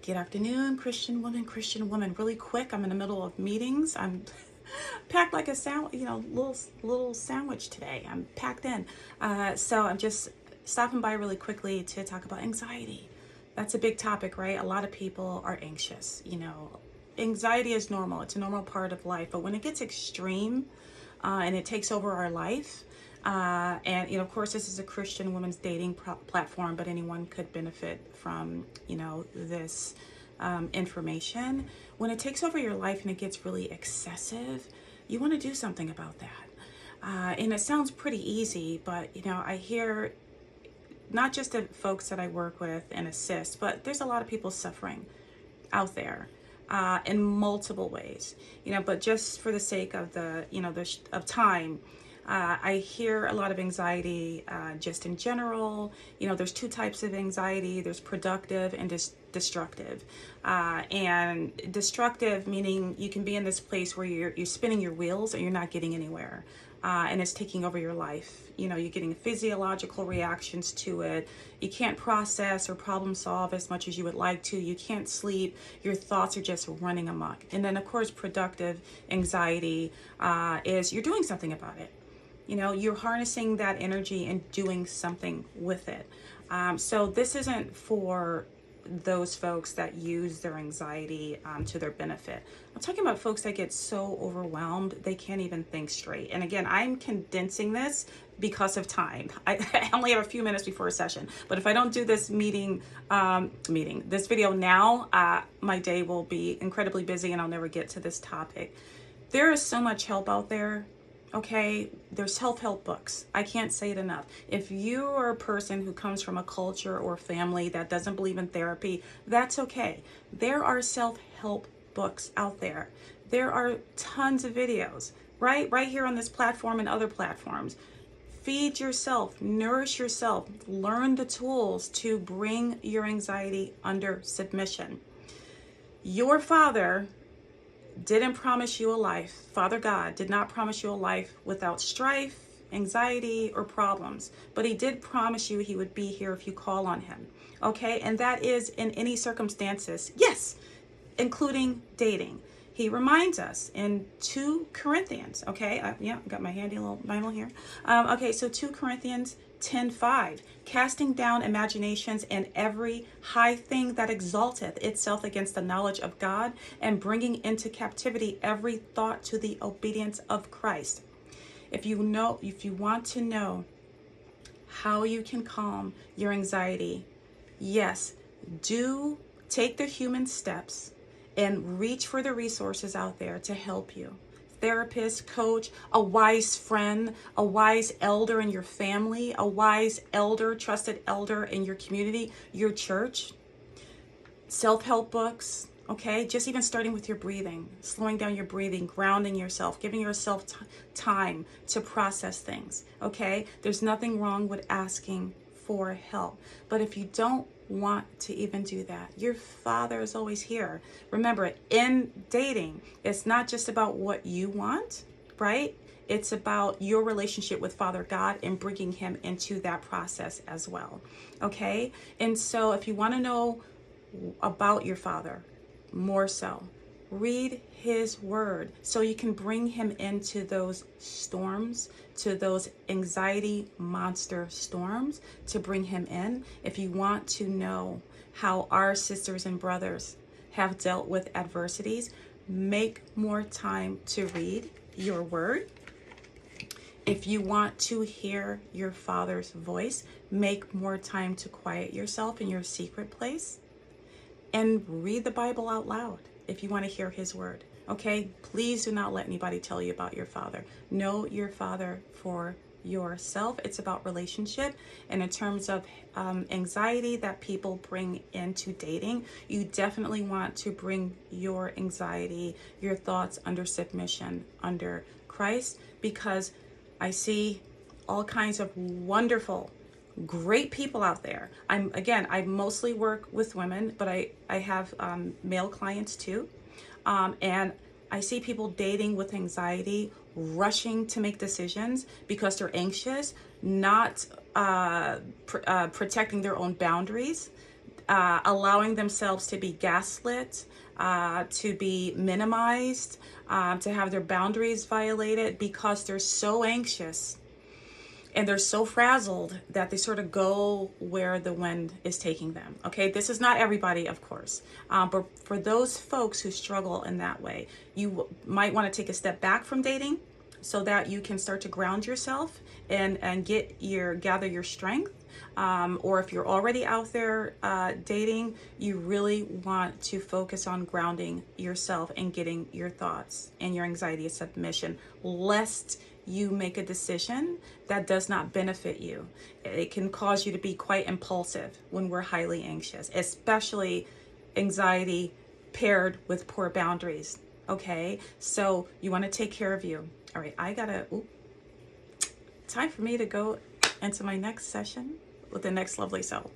Good afternoon, Christian woman, Christian woman. Really quick, I'm in the middle of meetings. I'm packed like a little sandwich today. I'm packed in. So I'm just stopping by really quickly to talk about anxiety. That's a big topic, right? A lot of people are anxious. Anxiety is normal. It's a normal part of life. But when it gets extreme and it takes over our life, and of course, this is a Christian women's dating platform, but anyone could benefit from this information. When it takes over your life and it gets really excessive, you want to do something about that. And it sounds pretty easy, but I hear not just the folks that I work with and assist, but there's a lot of people suffering out there in multiple ways. But just for the sake of of time. I hear a lot of anxiety just in general. There's two types of anxiety. There's productive and destructive. And destructive meaning you can be in this place where you're spinning your wheels and you're not getting anywhere. And it's taking over your life. You're getting physiological reactions to it. You can't process or problem solve as much as you would like to. You can't sleep. Your thoughts are just running amok. And then, of course, productive anxiety is you're doing something about it. You're harnessing that energy and doing something with it. So this isn't for those folks that use their anxiety to their benefit. I'm talking about folks that get so overwhelmed they can't even think straight. And again, I'm condensing this because of time. I only have a few minutes before a session, but if I don't do this this video now, my day will be incredibly busy and I'll never get to this topic. There is so much help out there. Okay, there's self-help books. I can't say it enough. If you are a person who comes from a culture or family that doesn't believe in therapy, that's okay. There are self-help books out there. There are tons of videos, right here on this platform and other platforms. Feed yourself, nourish yourself, learn the tools to bring your anxiety under submission. Your Father didn't promise you a life. Father God did not promise you a life without strife, anxiety, or problems. But he did promise you he would be here if you call on him. Okay? And that is in any circumstances. Yes, including dating. He reminds us in 2 Corinthians. Okay? I got my handy little Bible here. So 2 Corinthians 10:5, casting down imaginations and every high thing that exalteth itself against the knowledge of God, and bringing into captivity every thought to the obedience of Christ. If you want to know how you can calm your anxiety, yes, do take the human steps and reach for the resources out there to help you. Therapist, coach, a wise friend, a wise elder in your family, a wise elder, trusted elder in your community, your church, self-help books, okay? Just even starting with your breathing, slowing down your breathing, grounding yourself, giving yourself time to process things, okay? There's nothing wrong with asking for help. But if you don't want to even do that, your Father is always here. Remember, in dating, it's not just about what you want, right? It's about your relationship with Father God and bringing him into that process as well, okay? And so if you want to know about your Father more so, read his word so you can bring him into those storms, to those anxiety monster storms, to bring him in. If you want to know how our sisters and brothers have dealt with adversities, make more time to read your word. If you want to hear your Father's voice, make more time to quiet yourself in your secret place and read the Bible out loud. If you want to hear his word, okay? Please do not let anybody tell you about your Father. Know your Father for yourself. It's about relationship. And in terms of anxiety that people bring into dating, you definitely want to bring your anxiety, your thoughts under submission, under Christ, because I see all kinds of wonderful, great people out there. I mostly work with women, but I have male clients too. And I see people dating with anxiety, rushing to make decisions because they're anxious, not protecting their own boundaries. allowing themselves to be gaslit, to be minimized, to have their boundaries violated because they're so anxious and they're so frazzled that they sort of go where the wind is taking them. Okay, this is not everybody, of course, but for those folks who struggle in that way, you might want to take a step back from dating so that you can start to ground yourself and gather your strength. Or if you're already out there dating, you really want to focus on grounding yourself and getting your thoughts and your anxiety a submission, lest you make a decision that does not benefit you. It can cause you to be quite impulsive when we're highly anxious, especially anxiety paired with poor boundaries. Okay, so you want to take care of you. All right, time for me to go into my next session with the next lovely soul.